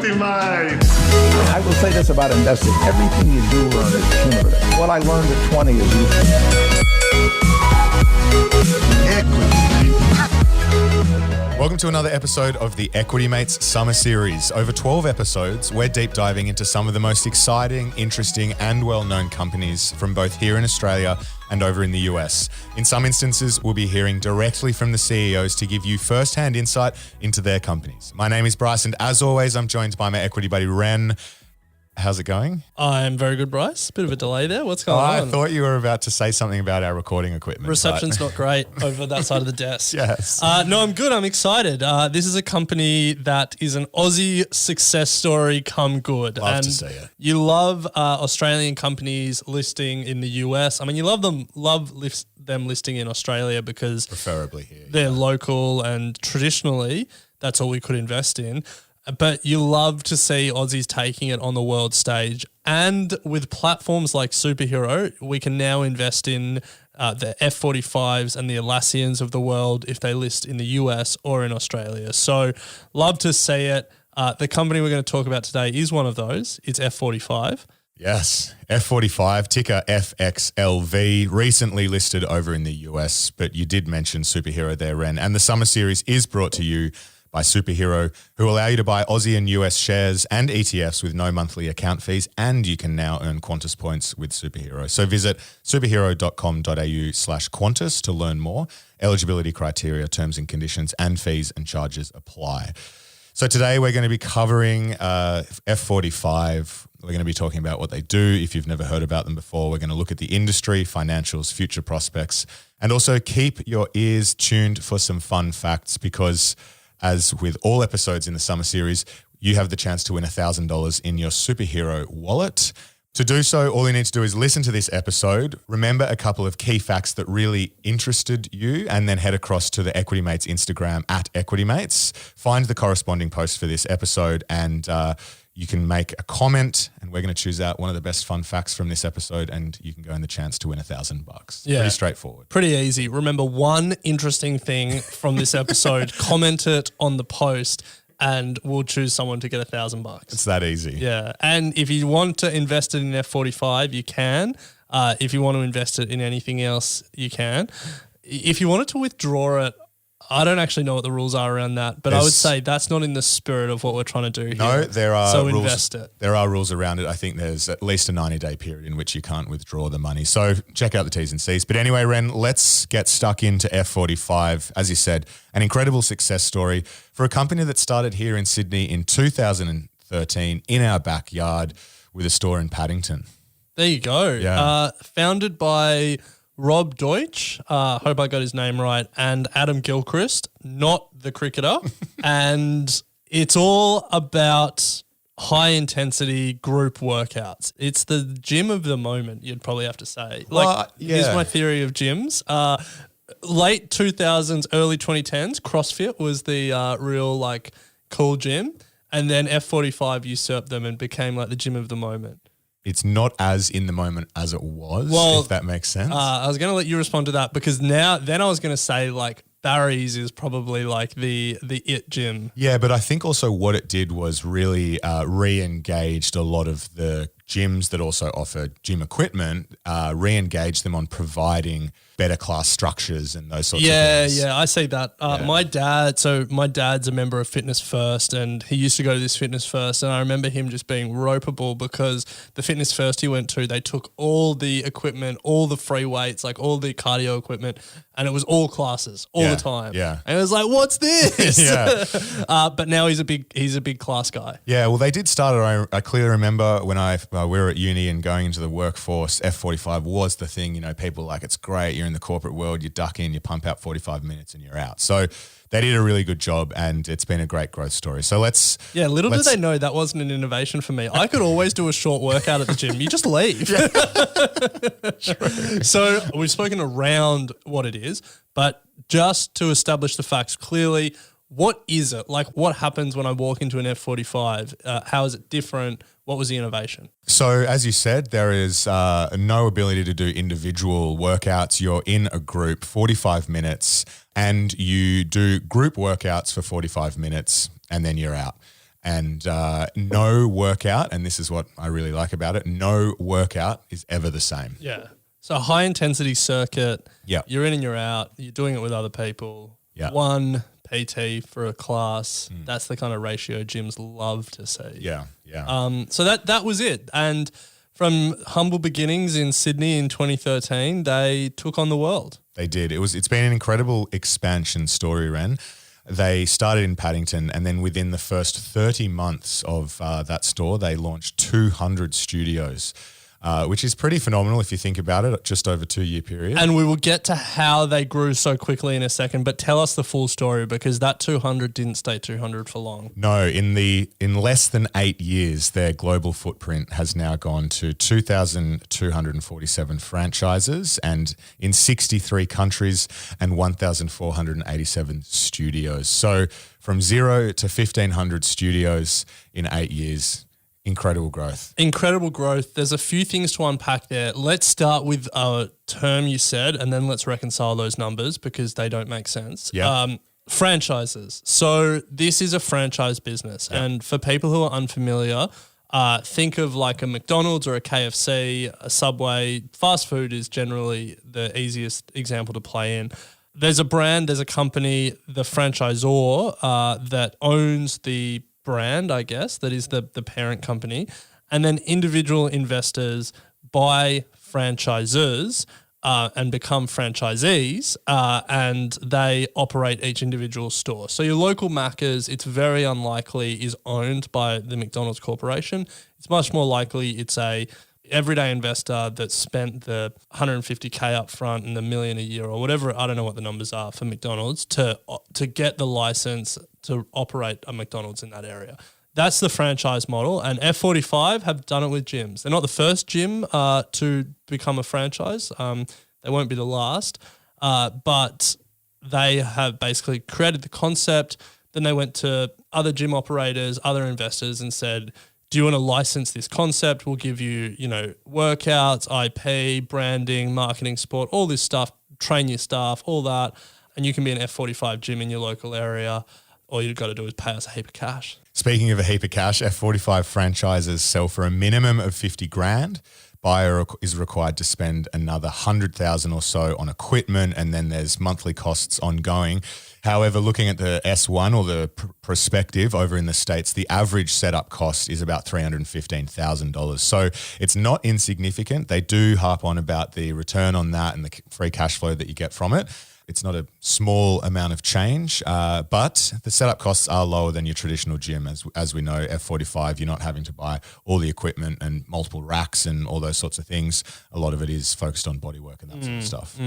equity, mate. I will say this about investing. Everything you do learn is cumulative. What I learned at 20 is useful. Welcome to another episode of the Equity Mates Summer Series. Over 12 episodes, we're deep diving into some of the most exciting, interesting, and well-known companies from both here in Australia and over in the US. In some instances, we'll be hearing directly from the CEOs to give you first-hand insight into their companies. My name is Bryce, and as always, I'm joined by my equity buddy, Ren. How's it going? I'm very good, Bryce. Bit of a delay there. What's going I on? thought you were about to say something about our recording equipment. Reception's not great over that side of the desk. Yes. No, I'm good. I'm excited. This is a company that is an Aussie success story come good. Love to see it. You love Australian companies listing in the US. I mean, you love them listing in Australia because Preferably here. they're local and traditionally that's all we could invest in. But you love to see Aussies taking it on the world stage. And with platforms like Superhero, we can now invest in the F45s and the Atlassians of the world if they list in the US or in Australia. So love to see it. The company we're going to talk about today is one of those. It's F45. Yes, F45, ticker FXLV, recently listed over in the US, but you did mention Superhero there, Ren. And the Summer Series is brought to you by Superhero, who allow you to buy Aussie and US shares and ETFs with no monthly account fees, and you can now earn Qantas points with Superhero. So visit superhero.com.au/Qantas to learn more. Eligibility criteria, terms and conditions, and fees and charges apply. So today we're going to be covering F45. We're going to be talking about what they do. If you've never heard about them before, we're going to look at the industry, financials, future prospects, and also keep your ears tuned for some fun facts because as with all episodes in the Summer Series, you have the chance to win $1,000 in your Superhero wallet. To do so, all you need to do is listen to this episode, remember a couple of key facts that really interested you, and then head across to the Equity Mates Instagram @EquityMates. Find the corresponding post for this episode and you can make a comment, and we're going to choose out one of the best fun facts from this episode, and you can go in the chance to win $1,000. Yeah. Pretty straightforward. Pretty easy. Remember one interesting thing from this episode, comment it on the post, and we'll choose someone to get $1,000. It's that easy. Yeah. And if you want to invest it in F45, you can. If you want to invest it in anything else, you can. If you wanted to withdraw it, I don't actually know what the rules are around that, but I would say that's not in the spirit of what we're trying to do here. No, there are so rules. Invest it. There are rules around it. I think there's at least a 90-day period in which you can't withdraw the money. So check out the T's and C's. But anyway, Ren, let's get stuck into F45. As you said, an incredible success story for a company that started here in Sydney in 2013 in our backyard with a store in Paddington. There you go. Yeah. Founded by Rob Deutsch, hope I got his name right, and Adam Gilchrist, not the cricketer. And it's all about high-intensity group workouts. It's the gym of the moment, you'd probably have to say. Here's my theory of gyms. Late 2000s, early 2010s, CrossFit was the real cool gym. And then F45 usurped them and became like the gym of the moment. It's not as in the moment as it was, if that makes sense. I was going to let you respond to that because then I was going to say Barry's is probably like the it gym. Yeah, but I think also what it did was really re-engaged a lot of the gyms that also offer gym equipment, re-engage them on providing better class structures and those sorts of things. Yeah, I see that. My dad's a member of Fitness First, and he used to go to this Fitness First, and I remember him just being ropeable because the Fitness First he went to, they took all the equipment, all the free weights, all the cardio equipment, and it was all classes all the time. Yeah. And it was like, what's this? Yeah. But now he's a big class guy. Yeah, well, they did start. I clearly remember when we were at uni and going into the workforce, F45 was the thing. People were like, it's great. You're in the corporate world. You duck in, you pump out 45 minutes, and you're out. So they did a really good job, and it's been a great growth story. So little did they know that wasn't an innovation for me. I could always do a short workout at the gym. You just leave. So we've spoken around what it is, but just to establish the facts clearly, what is it? What happens when I walk into an F45? How is it different? What was the innovation? So as you said, there is no ability to do individual workouts. You're in a group, 45 minutes, and you do group workouts for 45 minutes, and then you're out. And no workout, and this is what I really like about it, no workout is ever the same. Yeah. So high intensity circuit. Yeah. You're in and you're out. You're doing it with other people. Yeah. One PT for a class. That's the kind of ratio gyms love to see. Yeah, yeah. So that was it. And from humble beginnings in Sydney in 2013, they took on the world. They did. It's been an incredible expansion story, Ren. They started in Paddington, and then within the first 30 months of that store, they launched 200 studios, which is pretty phenomenal if you think about it, just over a 2-year period. And we will get to how they grew so quickly in a second, but tell us the full story, because that 200 didn't stay 200 for long. No, in less than 8 years, their global footprint has now gone to 2,247 franchises and in 63 countries and 1,487 studios. So from 0 to 1,500 studios in 8 years. Incredible growth. Incredible growth. There's a few things to unpack there. Let's start with a term you said, and then let's reconcile those numbers because they don't make sense. Yeah. Franchises. So this is a franchise business. Yeah. And for people who are unfamiliar, think of like a McDonald's or a KFC, a Subway. Fast food is generally the easiest example to play in. There's a brand, there's a company, the franchisor that owns the brand, I guess, that is the parent company, and then individual investors buy franchises and become franchisees, and they operate each individual store. So your local Macca's, it's very unlikely is owned by the McDonald's Corporation. It's much more likely it's a everyday investor that spent the 150K up front and the $1 million a year or whatever, I don't know what the numbers are for McDonald's, to get the license to operate a McDonald's in that area. That's the franchise model, and F45 have done it with gyms. They're not the first gym to become a franchise. They won't be the last, but they have basically created the concept. Then they went to other gym operators, other investors and said, do you want to license this concept? We'll give you, workouts, IP, branding, marketing, support, all this stuff, train your staff, all that. And you can be an F45 gym in your local area. All you've got to do is pay us a heap of cash. Speaking of a heap of cash, F45 franchises sell for a minimum of 50 grand. Buyer is required to spend another 100,000 or so on equipment, and then there's monthly costs ongoing. However, looking at the S1 or the prospective over in the States, the average setup cost is about $315,000. So it's not insignificant. They do harp on about the return on that and the free cash flow that you get from it. It's not a small amount of change, but the setup costs are lower than your traditional gym. As we know, F45, you're not having to buy all the equipment and multiple racks and all those sorts of things. A lot of it is focused on bodywork and that sort of stuff.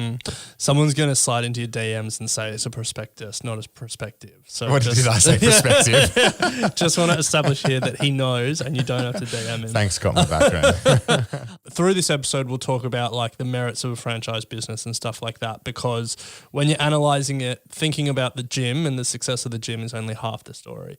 Someone's going to slide into your DMs and say it's a prospectus, not a perspective. So what did I say, perspective? Just want to establish here that he knows and you don't have to DM him. Thanks, got my background. Through this episode, we'll talk about like the merits of a franchise business and stuff like that, because when you're analyzing it, thinking about the gym and the success of the gym is only half the story.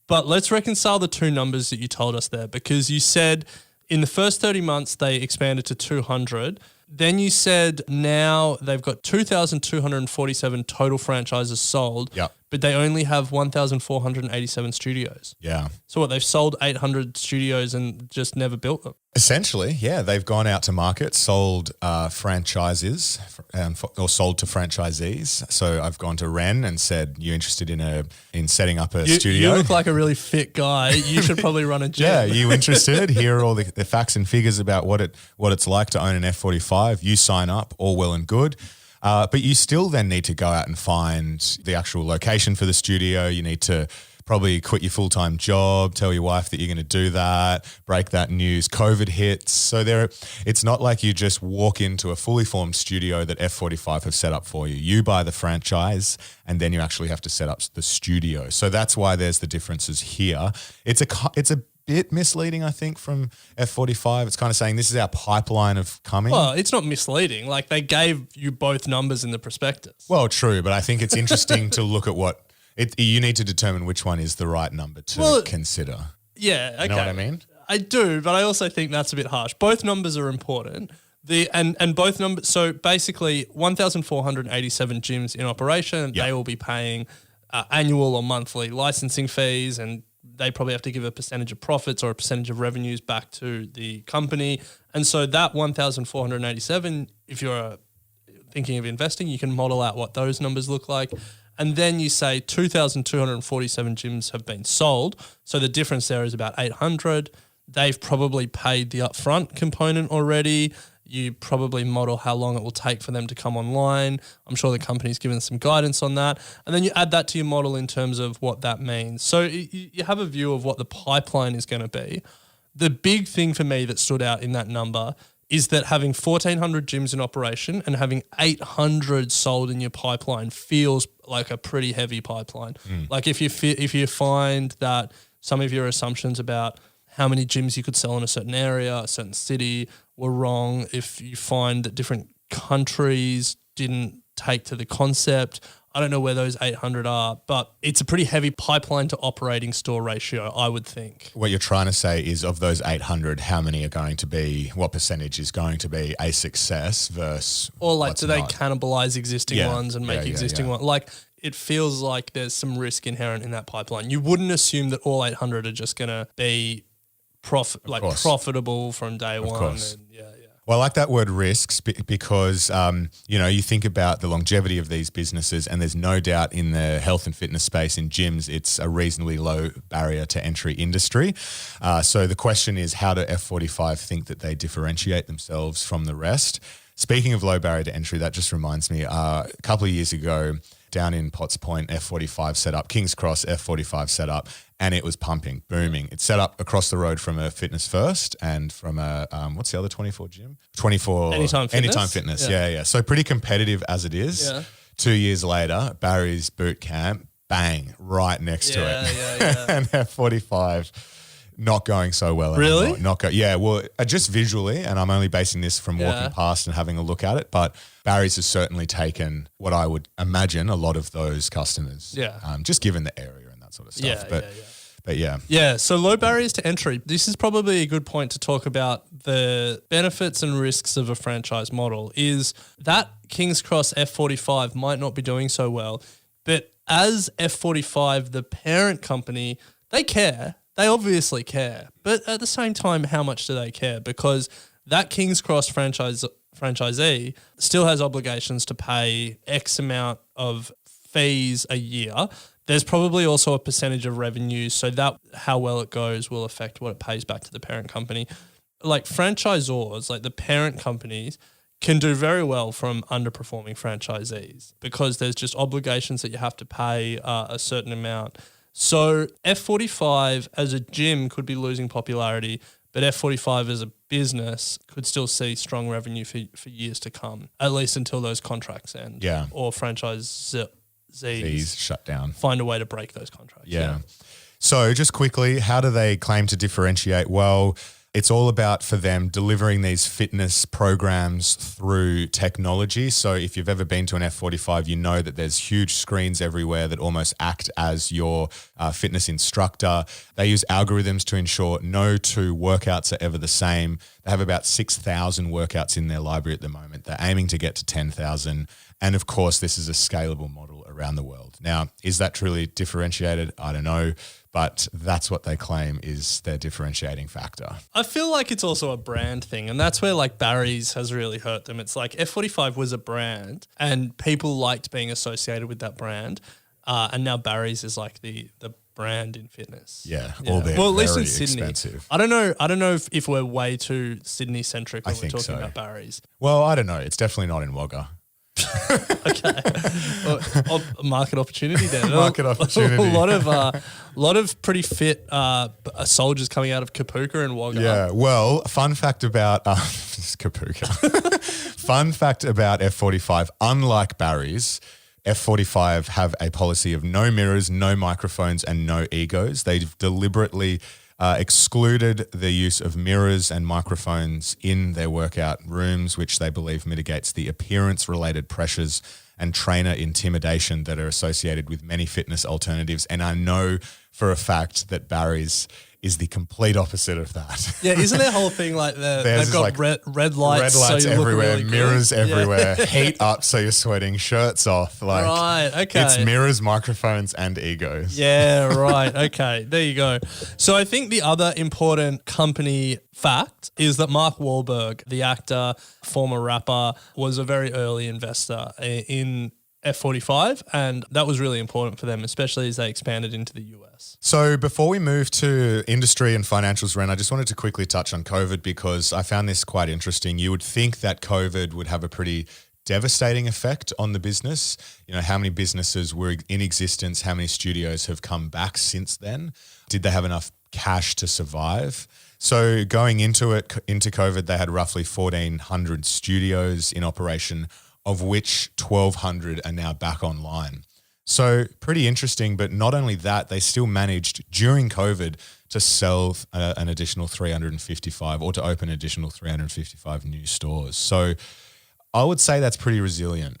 But let's reconcile the two numbers that you told us there, because you said in the first 30 months they expanded to 200. Then you said now they've got 2,247 total franchises sold, Yep. but they only have 1,487 studios. Yeah. So what, they've sold 800 studios and just never built them? Essentially, yeah. They've gone out to market, sold franchises or sold to franchisees. So I've gone to Ren and said, you interested in setting up a studio? You look like a really fit guy. You should probably run a gym. Yeah, you interested? Here are all the facts and figures about what it's like to own an F45. You sign up, all well and good. But you still then need to go out and find the actual location for the studio. You need to probably quit your full-time job, tell your wife that you're going to do that, break that news. COVID hits. So it's not like you just walk into a fully formed studio that F45 have set up for you. You buy the franchise and then you actually have to set up the studio. So that's why there's the differences here. It's a bit misleading, I think, from F45. It's kind of saying this is our pipeline of coming. Well, it's not misleading. Like they gave you both numbers in the prospectus. Well, true, but I think it's interesting to look at you need to determine which one is the right number to consider. Yeah, okay. You know what I mean? I do, but I also think that's a bit harsh. Both numbers are important. And both numbers, so basically 1,487 gyms in operation, they will be paying annual or monthly licensing fees and they probably have to give a percentage of profits or a percentage of revenues back to the company. And so that 1,487, if you're thinking of investing, you can model out what those numbers look like. And then you say 2,247 gyms have been sold. So the difference there is about 800. They've probably paid the upfront component already. You probably model how long it will take for them to come online. I'm sure the company's given some guidance on that. And then you add that to your model in terms of what that means. So you have a view of what the pipeline is going to be. The big thing for me that stood out in that number is that having 1,400 gyms in operation and having 800 sold in your pipeline feels like a pretty heavy pipeline. Like if you find that some of your assumptions about how many gyms you could sell in a certain area, a certain city were wrong, if you find that different countries didn't take to the concept, I don't know where those 800 are, but it's a pretty heavy pipeline to operating store ratio, I would think. What you're trying to say is of those 800, how many are going to be, what percentage is going to be a success versus Or like, what's do they not? cannibalize existing ones and make existing ones? Like, it feels like there's some risk inherent in that pipeline. You wouldn't assume that all 800 are just going to be profitable from day one. Course. And Well, I like that word risks because, you think about the longevity of these businesses, and there's no doubt in the health and fitness space in gyms, it's a reasonably low barrier to entry industry. So the question is, how do F45 think that they differentiate themselves from the rest? Speaking of low barrier to entry, that just reminds me, a couple of years ago, down in Potts Point, F45 set up, King's Cross F45 set up, and it was pumping, booming. It's set up across the road from a Fitness First and from a, what's the other 24 gym? 24. Anytime Fitness. Yeah. So pretty competitive as it is. Yeah. 2 years later, Barry's Boot Camp, bang, right next to it. Yeah. And F45 not going so well Really? anymore. Just visually, and I'm only basing this from walking past and having a look at it, but Barry's has certainly taken what I would imagine a lot of those customers. Yeah. Just given the area and that sort of stuff. But yeah. Yeah, so low barriers to entry. This is probably a good point to talk about the benefits and risks of a franchise model, is that King's Cross F45 might not be doing so well, but as F45, the parent company, they care. They obviously care. But at the same time, how much do they care? Because that King's Cross franchisee still has obligations to pay X amount of fees a year. There's probably also a percentage of revenue, so that how well it goes will affect what it pays back to the parent company. Like franchisors, like the parent companies, can do very well from underperforming franchisees because there's just obligations that you have to pay a certain amount. So F45 as a gym could be losing popularity, but F45 as a business could still see strong revenue for years to come, at least until those contracts end. Yeah. Or franchisees shut down. find a way to break those contracts. Yeah. So just quickly, how do they claim to differentiate? Well, it's all about, for them, delivering these fitness programs through technology. So if you've ever been to an F45, you know that there's huge screens everywhere that almost act as your fitness instructor. They use algorithms to ensure no two workouts are ever the same. They have about 6,000 workouts in their library at the moment. They're aiming to get to 10,000. And of course, this is a scalable model around the world. Now, is that truly differentiated? I don't know. But that's what they claim is their differentiating factor. I feel like it's also a brand thing, and that's where like Barry's has really hurt them. It's like F45 was a brand and people liked being associated with that brand, and now Barry's is like the brand in fitness. Yeah. All they're well, at least very in Sydney. expensive. I don't know if we're way too Sydney centric when I we're think talking so. about Barry's. Well, I don't know. It's definitely not in Wagga. Okay, market opportunity there. Market opportunity. a lot of pretty fit soldiers coming out of Kapuka and Wagga. Yeah. Well, fun fact about Kapuka. Fun fact about F45. Unlike Barry's, F45 have a policy of no mirrors, no microphones, and no egos. They've deliberately excluded the use of mirrors and microphones in their workout rooms, which they believe mitigates the appearance-related pressures and trainer intimidation that are associated with many fitness alternatives. And I know for a fact that Barry's is the complete opposite of that. Yeah, isn't their whole thing like they've Theirs is got like red lights, Red lights so you look everywhere, really good? mirrors Yeah. everywhere, heat up so you're sweating, shirts off. Like, Right, okay. It's mirrors, microphones, and egos. Yeah, right. Okay, there you go. So I think the other important company fact is that Mark Wahlberg, the actor, former rapper, was a very early investor in F45, and that was really important for them, especially as they expanded into the US. So before we move to industry and financials, Ren, I just wanted to quickly touch on COVID because I found this quite interesting. You would think that COVID would have a pretty devastating effect on the business. You know, how many businesses were in existence? How many studios have come back since then? Did they have enough cash to survive? So going into COVID, they had roughly 1,400 studios in operation, of which 1,200 are now back online. So pretty interesting, but not only that, they still managed during COVID to sell an additional 355 or to open an additional 355 new stores. So I would say that's pretty resilient.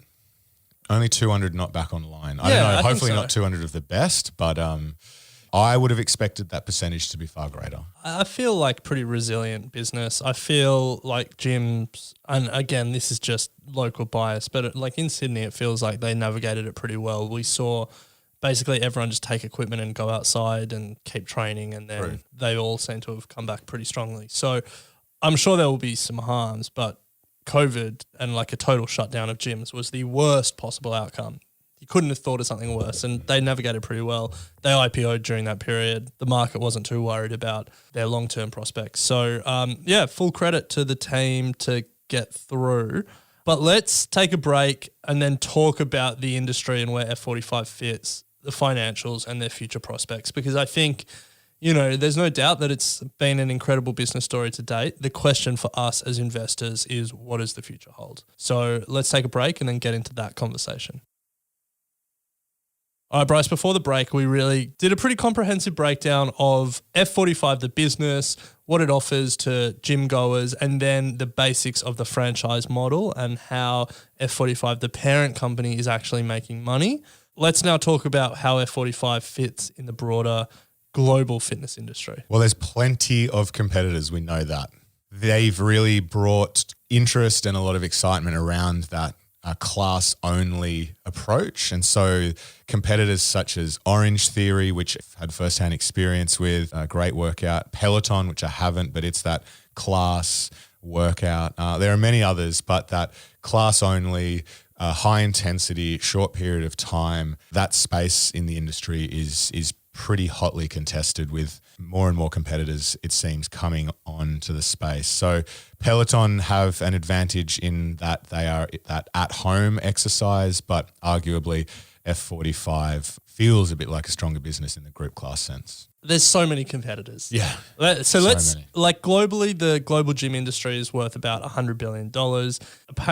Only 200 not back online. I don't know, I think hopefully so. not 200 of the best, but I would have expected that percentage to be far greater. I feel like pretty resilient business. I feel like gyms, and again, this is just local bias, but like in Sydney, it feels like they navigated it pretty well. We saw basically everyone just take equipment and go outside and keep training, and then Right. they all seem to have come back pretty strongly. So I'm sure there will be some harms, but COVID and like a total shutdown of gyms was the worst possible outcome. You couldn't have thought of something worse, and they navigated pretty well. They IPO'd during that period. The market wasn't too worried about their long-term prospects. So, full credit to the team to get through. But let's take a break and then talk about the industry and where F45 fits, the financials and their future prospects, because I think, you know, there's no doubt that it's been an incredible business story to date. The question for us as investors is, what does the future hold? So let's take a break and then get into that conversation. All right, Bryce, before the break, we really did a pretty comprehensive breakdown of F45, the business, what it offers to gym goers, and then the basics of the franchise model and how F45, the parent company, is actually making money. Let's now talk about how F45 fits in the broader global fitness industry. Well, there's plenty of competitors. We know that. They've really brought interest and a lot of excitement around that class-only approach. And so competitors such as Orange Theory, which I've had firsthand experience with, a great workout, Peloton, which I haven't, but it's that class workout. There are many others, but that class-only, high intensity, short period of time, that space in the industry is pretty hotly contested with more and more competitors, it seems, coming on to the space. So Peloton have an advantage in that they are that at-home exercise, but arguably F45 feels a bit like a stronger business in the group class sense. There's so many competitors. Yeah. So let's, many. like globally, the global gym industry is worth about $100 billion.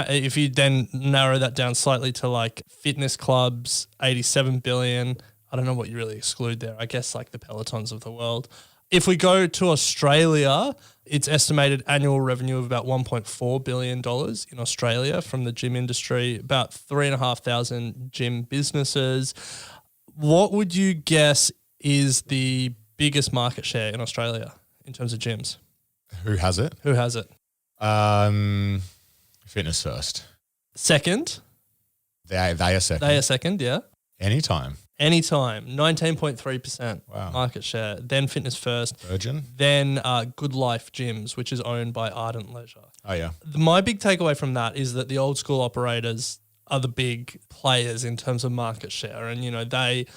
If you then narrow that down slightly to like fitness clubs, 87 billion. I don't know what you really exclude there. I guess like the Pelotons of the world. If we go to Australia, it's estimated annual revenue of about $1.4 billion in Australia from the gym industry, about 3,500 gym businesses. What would you guess is the biggest market share in Australia in terms of gyms? Who has it? Who has it? Fitness First. Second? They are second. They are second, yeah. Anytime. Anytime, 19.3% Wow. market share. Then Fitness First. Virgin. Then Good Life Gyms, which is owned by Ardent Leisure. Oh, yeah. My big takeaway from that is that the old school operators are the big players in terms of market share. And, you know, they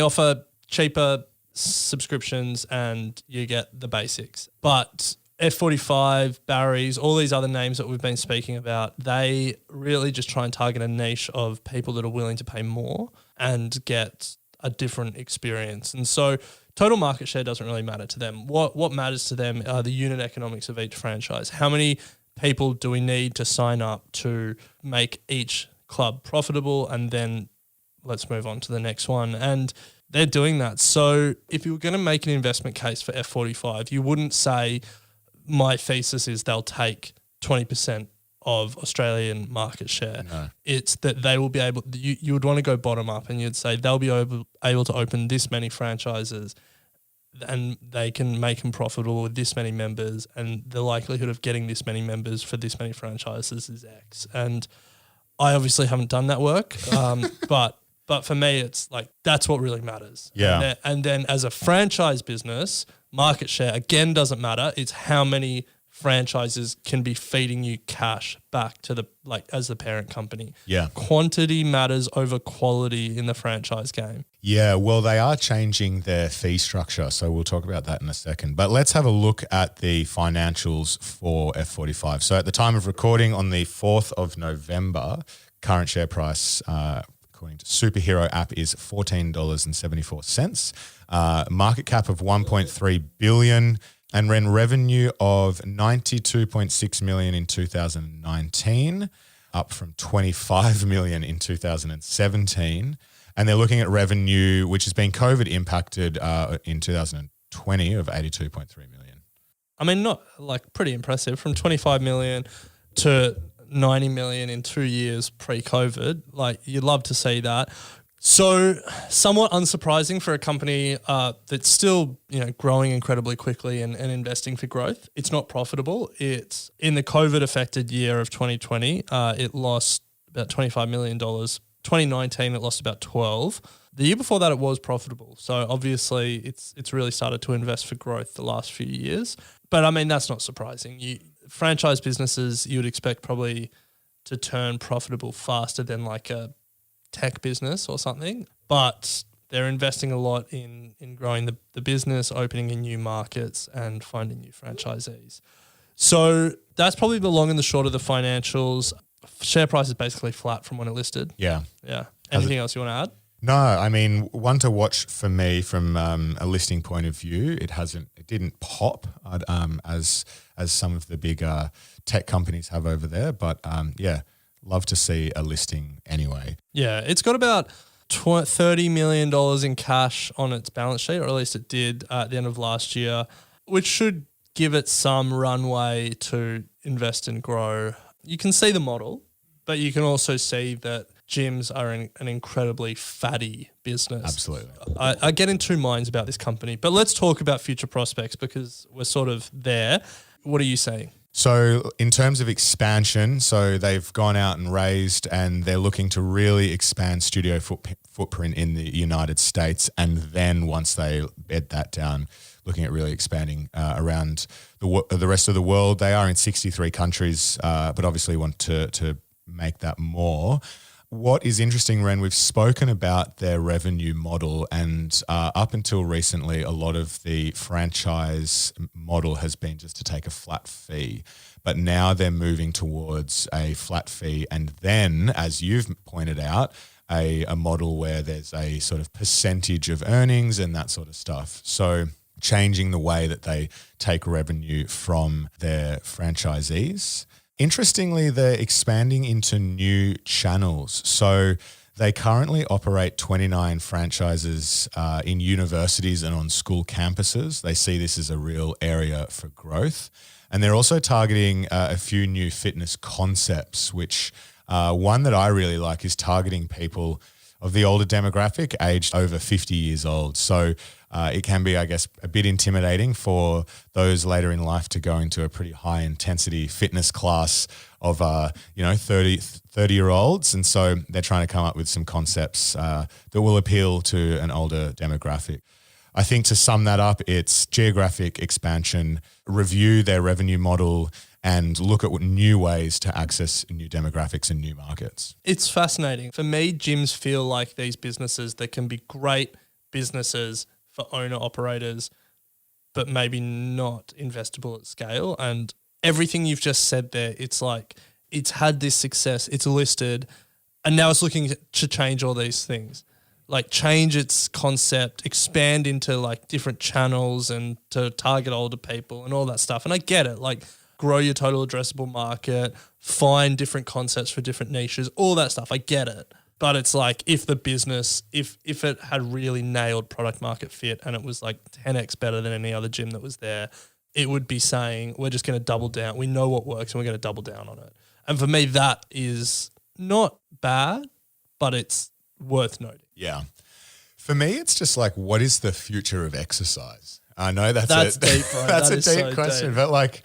offer cheaper subscriptions and you get the basics. But F45, Barry's, all these other names that we've been speaking about, they really just try and target a niche of people that are willing to pay more and get a different experience. And so total market share doesn't really matter to them. What matters to them are the unit economics of each franchise. How many people do we need to sign up to make each club profitable? And then let's move on to the next one. And they're doing that. So if you were going to make an investment case for F45, you wouldn't say, my thesis is they'll take 20% of Australian market share. No. It's that they will be able, you would want to go bottom up and you'd say they'll be able to open this many franchises and they can make them profitable with this many members, and the likelihood of getting this many members for this many franchises is X. And I obviously haven't done that work, but for me, it's like that's what really matters. Yeah. And then as a franchise business, market share again doesn't matter. It's how many franchises can be feeding you cash back to the as the parent company. Yeah. Quantity matters over quality in the franchise game. Yeah, well, they are changing their fee structure, so we'll talk about that in a second. But let's have a look at the financials for F45. So at the time of recording on the 4th of November, current share price, according to Superhero app, is $14.74. Market cap of $1.3 billion. And ran revenue of $92.6 million in 2019, up from $25 million in 2017. And they're looking at revenue, which has been COVID impacted in 2020, of $82.3 million. I mean, not like pretty impressive, from 25 million to 90 million in 2 years pre-COVID. Like, you'd love to see that. So somewhat unsurprising for a company that's still, growing incredibly quickly and investing for growth. It's not profitable. It's in the COVID affected year of 2020, it lost about $25 million. 2019, it lost about 12. The year before that, it was profitable. So obviously it's really started to invest for growth the last few years. But I mean, that's not surprising. Franchise businesses, you would expect probably to turn profitable faster than like a tech business or something, but they're investing a lot in growing the business, opening in new markets and finding new franchisees. So that's probably the long and the short of the financials. Share price is basically flat from when it listed. Yeah. Yeah. Anything else you want to add? No, I mean, one to watch for me from a listing point of view, it didn't pop as some of the bigger tech companies have over there, but love to see a listing anyway. Yeah, it's got about $30 million in cash on its balance sheet, or at least it did at the end of last year, which should give it some runway to invest and grow. You can see the model, but you can also see that gyms are an incredibly fatty business. Absolutely. I get in two minds about this company, but let's talk about future prospects because we're sort of there. What are you saying? So in terms of expansion, so they've gone out and raised and they're looking to really expand studio footprint in the United States. And then once they bed that down, looking at really expanding around the rest of the world. They are in 63 countries, but obviously want to make that more. What is interesting, Ren, we've spoken about their revenue model, and up until recently, a lot of the franchise model has been just to take a flat fee. But now they're moving towards a flat fee and then, as you've pointed out, a model where there's a sort of percentage of earnings and that sort of stuff. So changing the way that they take revenue from their franchisees. Interestingly, they're expanding into new channels. So they currently operate 29 franchises in universities and on school campuses. They see this as a real area for growth. And they're also targeting a few new fitness concepts, which one that I really like is targeting people of the older demographic, aged over 50 years old. So it can be, I guess, a bit intimidating for those later in life to go into a pretty high intensity fitness class of 30-year-olds. And so they're trying to come up with some concepts that will appeal to an older demographic. I think to sum that up, it's geographic expansion, review their revenue model, and look at new ways to access new demographics and new markets. It's fascinating. For me, gyms feel like these businesses that can be great businesses for owner-operators, but maybe not investable at scale. And everything you've just said there, it's like it's had this success, it's listed, and now it's looking to change all these things. Like change its concept, expand into like different channels and to target older people and all that stuff. And I get it, like grow your total addressable market, find different concepts for different niches, all that stuff. I get it. But it's like if the business, if it had really nailed product market fit and it was like 10x better than any other gym that was there, it would be saying, we're just going to double down. We know what works and we're going to double down on it. And for me, that is not bad, but it's worth noting. Yeah. For me, it's just like, what is the future of exercise? I know that's deep, bro. That's That a is deep so question. deep. But like,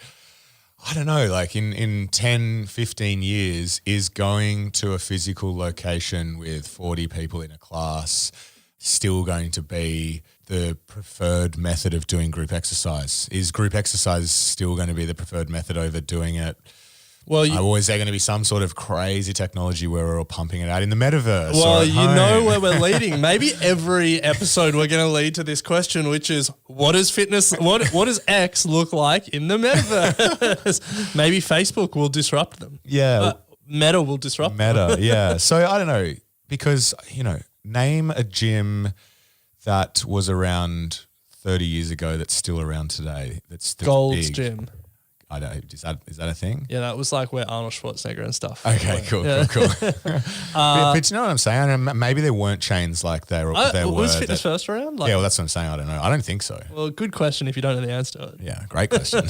I don't know, like in 10, 15 years, is going to a physical location with 40 people in a class still going to be the preferred method of doing group exercise? Is group exercise still going to be the preferred method over doing it? Well, Or is there going to be some sort of crazy technology where we're all pumping it out in the metaverse? well, or at you home? know where we're leading. Maybe every episode we're going to lead to this question, which is, what does fitness, what does X look like in the metaverse? Maybe Facebook will disrupt them. Yeah. Meta will disrupt them. Meta, yeah. So I don't know, because, name a gym that was around 30 years ago that's still around today. That's Gold's big. Gym. I don't. Is that a thing? Yeah, that was like where Arnold Schwarzenegger and stuff. Okay, went. cool. But you know what I'm saying? I mean, maybe there weren't chains like there were. Was fitness first around? Yeah, well, that's what I'm saying. I don't know. I don't think so. Well, good question if you don't know the answer to it. Yeah, great question.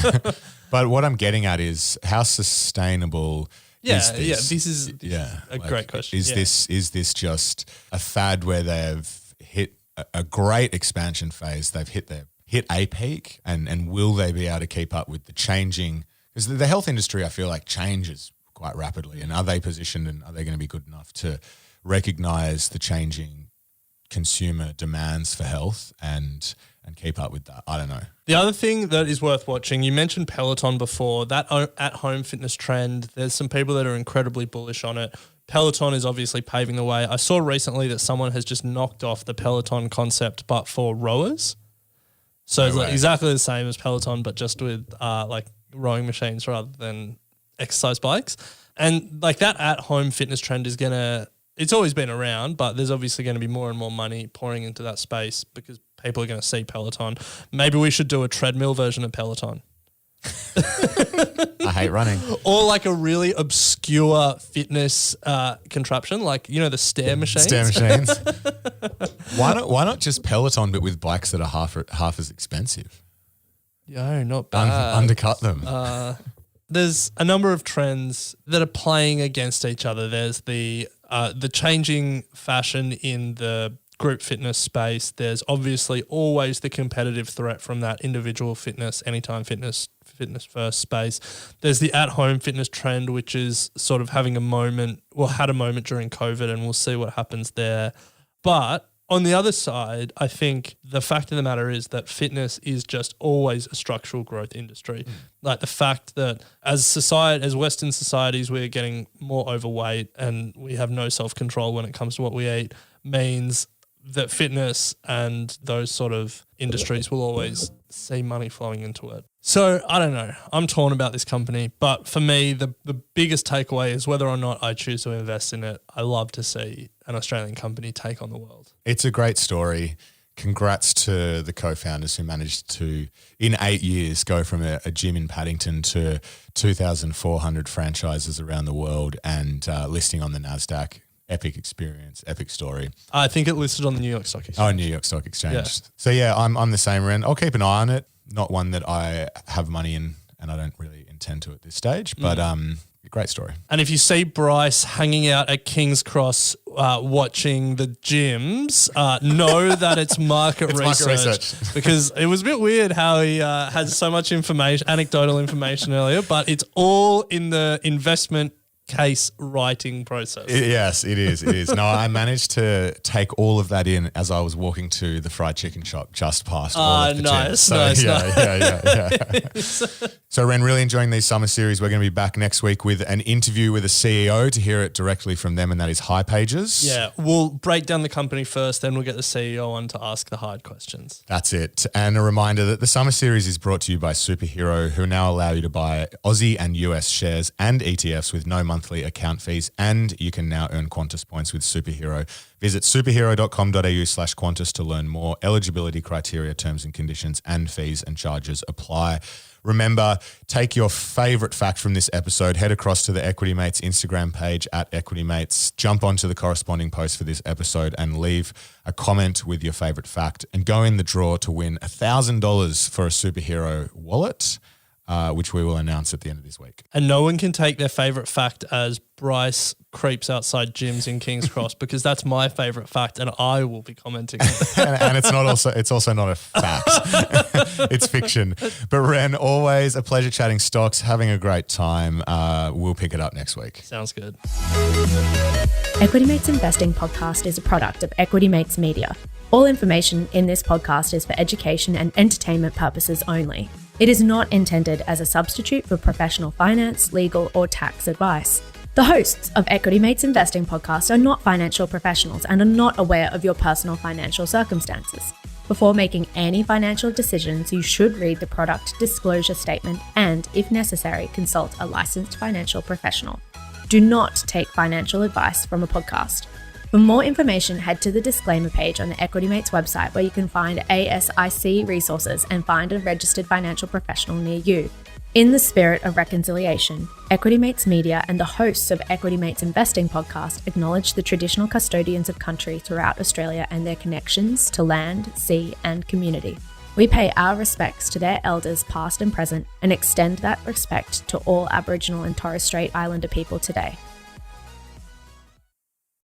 But what I'm getting at is how sustainable is this? Yeah, this is a great question. Is this just a fad where they've hit a great expansion phase? They've hit a peak, and will they be able to keep up with the changing? Because the health industry, I feel like, changes quite rapidly. And are they positioned, and are they going to be good enough to recognize the changing consumer demands for health and keep up with that? I don't know. The other thing that is worth watching, you mentioned Peloton before, that at-home fitness trend, there's some people that are incredibly bullish on it. Peloton is obviously paving the way. I saw recently that someone has just knocked off the Peloton concept, but for rowers. So it's like exactly the same as Peloton, but just with like rowing machines rather than exercise bikes. And like that at-home fitness trend is it's always been around, but there's obviously going to be more and more money pouring into that space because people are going to see Peloton. Maybe we should do a treadmill version of Peloton. I hate running. Or like a really obscure fitness contraption, like, the stair machines. Stair machines. Why not just Peloton, but with bikes that are half as expensive? Yo, not bad. Undercut them. There's a number of trends that are playing against each other. There's the changing fashion in the group fitness space. There's obviously always the competitive threat from that individual fitness, anytime fitness first space. There's the at-home fitness trend, which is sort of having a moment, had a moment during COVID, and we'll see what happens there. But on the other side, I think the fact of the matter is that fitness is just always a structural growth industry. Like the fact that as Western societies, we're getting more overweight and we have no self-control when it comes to what we eat means that fitness and those sort of industries will always see money flowing into it. So I don't know. I'm torn about this company, but for me, the biggest takeaway is whether or not I choose to invest in it. I love to see an Australian company take on the world. It's a great story. Congrats to the co-founders who managed to, in 8 years, go from a gym in Paddington to 2,400 franchises around the world and listing on the NASDAQ. Epic experience, epic story. I think it listed on the New York Stock Exchange. Oh, New York Stock Exchange. Yeah. So yeah, I'm the same end. I'll keep an eye on it. Not one that I have money in, and I don't really intend to at this stage. But great story. And if you see Bryce hanging out at King's Cross watching the gyms, know that it's market research. Because it was a bit weird how he had so much information, anecdotal information earlier, but it's all in the investment case writing process. Yes, it is. It is. No, I managed to take all of that in as I was walking to the fried chicken shop just past all of the gyms. So, yeah. So, Ren, really enjoying these summer series. We're going to be back next week with an interview with a CEO to hear it directly from them, and that is High Pages. Yeah, we'll break down the company first, then we'll get the CEO on to ask the hard questions. That's it. And a reminder that the summer series is brought to you by Superhero, who now allow you to buy Aussie and US shares and ETFs with no monthly account fees, and you can now earn Qantas points with Superhero. Visit superhero.com.au/Qantas to learn more. Eligibility criteria, terms and conditions, and fees and charges apply. Remember, take your favorite fact from this episode, head across to the Equity Mates Instagram page at Equity Mates, jump onto the corresponding post for this episode and leave a comment with your favorite fact and go in the draw to win $1,000 for a Superhero wallet. which we will announce at the end of this week. And no one can take their favourite fact as Bryce creeps outside gyms in King's Cross, because that's my favourite fact and I will be commenting on it. and it's also not a fact. It's fiction. But Ren, always a pleasure chatting stocks, having a great time. We'll pick it up next week. Sounds good. Equity Mates Investing Podcast is a product of Equity Mates Media. All information in this podcast is for education and entertainment purposes only. It is not intended as a substitute for professional finance, legal, or tax advice. The hosts of Equity Mates Investing Podcast are not financial professionals and are not aware of your personal financial circumstances. Before making any financial decisions, you should read the product disclosure statement and, if necessary, consult a licensed financial professional. Do not take financial advice from a podcast. For more information, head to the disclaimer page on the Equity Mates website, where you can find ASIC resources and find a registered financial professional near you. In the spirit of reconciliation, Equity Mates Media and the hosts of Equity Mates Investing Podcast acknowledge the traditional custodians of country throughout Australia and their connections to land, sea, and community. We pay our respects to their elders past and present and extend that respect to all Aboriginal and Torres Strait Islander people today.